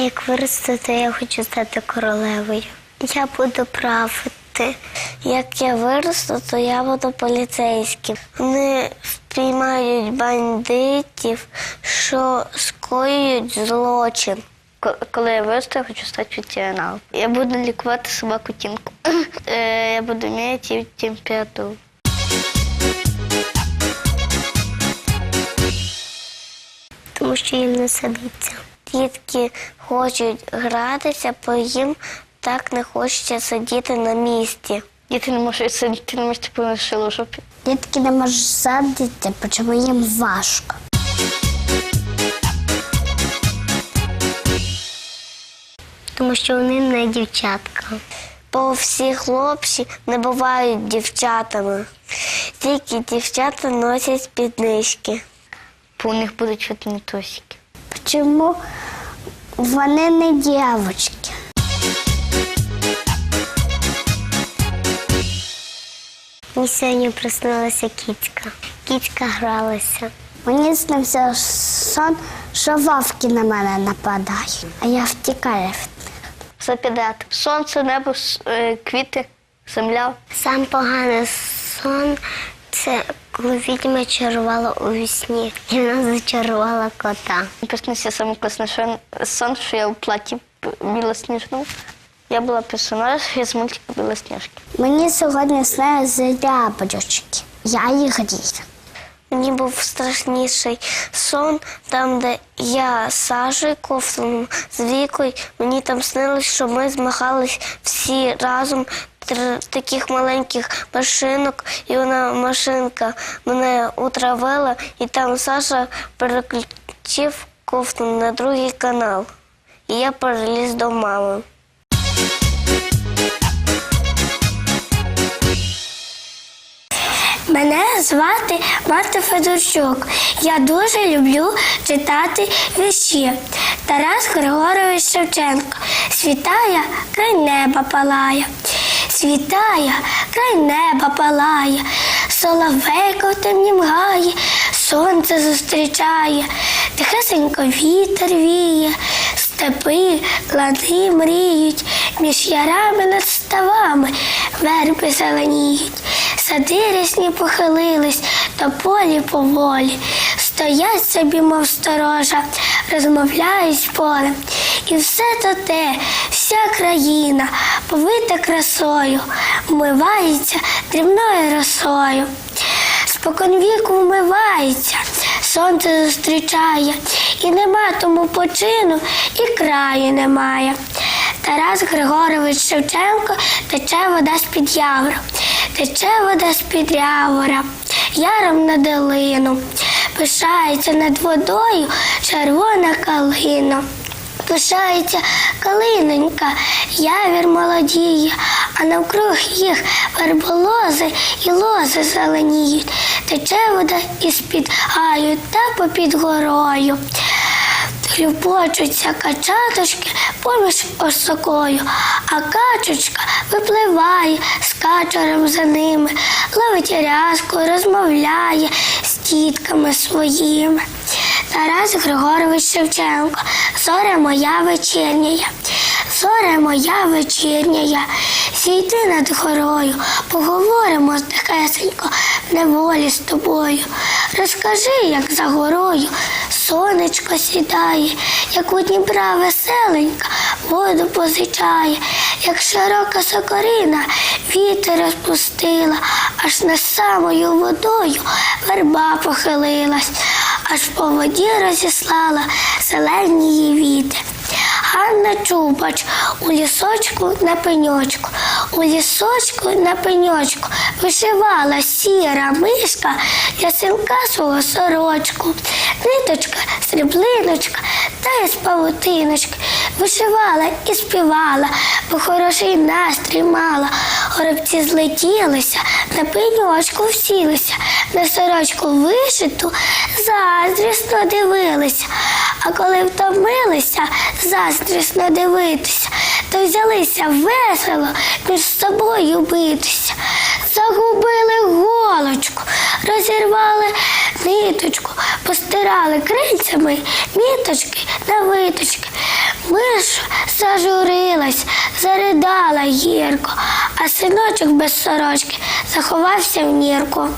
як виросту, то я хочу стати королевою. Я буду правити. Як я виросту, то я буду поліцейським. Вони впіймають бандитів, що скоюють злочин. Коли я виросту, я хочу стати ветеринаром. Я буду лікувати собаку Тінку. Я буду міряти температуру. Тому що їм не садиться. Дітки хочуть гратися, бо їм так не хочеться сидіти на місці. Діти не можуть сидіти на місці, бо вони шелушопі. Дітки не можуть сидіти, бо їм важко. Тому що вони не дівчатка. Бо всі хлопці не бувають дівчатами. Тільки дівчата носять спіднички. Бо у них будуть видні трусики. Чому вони не дівчатки? Мені сьогодні проснулася кицька. Кицька гралася. Мені снився сон, що вовки на мене нападають, а я втікаю від них. Запідати. Сонце, небо, квіти, земля. Сам поганий сон – це коли відьма чарувала у вісні. І вона зачарувала кота. Приснився саме класний сон, що я в платі білосніжному. Я була персонаж із мультика «Білосніжки». Мені сьогодні снилися яблучки. Я їх їв. Мені був страшніший сон, там, де я з Сашою Ковтуном, з Вікою. Мені там снилось, що ми змагались всі разом, таких маленьких машинок, і вона машинка мене утравила, і там Саша переключив Ковтун на другий канал. І я переліз до мами. Мене звати Марта Федорчук. Я дуже люблю читати вірші. Тарас Григорович Шевченко. Світає, край неба палає. Світає, край неба палає. Соловейко в темнім гаї, сонце зустрічає. Тихесенько вітер віє, степи, лани мріють. Між ярами над ставами верби зеленіють. Сади рясні похилились, тополі поволі. Стоять собі, мов сторожа, розмовляють з полем. І все то те, вся країна, повита красою, вмивається дрібною росою. Споконвіку вмивається, сонце зустрічає, і нема тому почину, і краю немає. Тарас Григорович Шевченко. Тече вода з-під явору, тече вода з-під явора, яром на долину. Пишається над водою червона калина. Пишається калинонька, явір молодіє, а навкруг їх верболози і лози зеленіють. Тече вода із-під гаю та попід горою. Хлюпочуться качаточки поміж осокою, а качечка випливає з качером за ними, ловить рязку, розмовляє з тітками своїми. Тарас Григорович Шевченко. Зоря моя вечірня, зоря моя вечірня, зійди над горою, поговоримо тихесенько в неволі з тобою. Розкажи, як за горою сонечко сідає, як у Дніпра веселенька воду позичає, як широка сокорина вітер розпустила, аж над самою водою верба похилилась, аж по воді розіслала зелені її віти. Ганна Чубач у лісочку на пеньочку, у лісочку на пеньочку вишивала сіра мишка для синка свого сорочку. Ниточка, сріблиночка та із павутиночки вишивала і співала, бо хороший настрій мала. Горобці злетілися, на пеньочку всілися, на сорочку вишиту заздрісно дивилися. А коли втомилися заздрісно дивитися, то взялися весело між собою битися. Загубили голочку, розірвали ниточку, постирали крильцями ниточки на виточки. Миша зажурилась, заридала гірко, а синочок без сорочки заховався в нірку.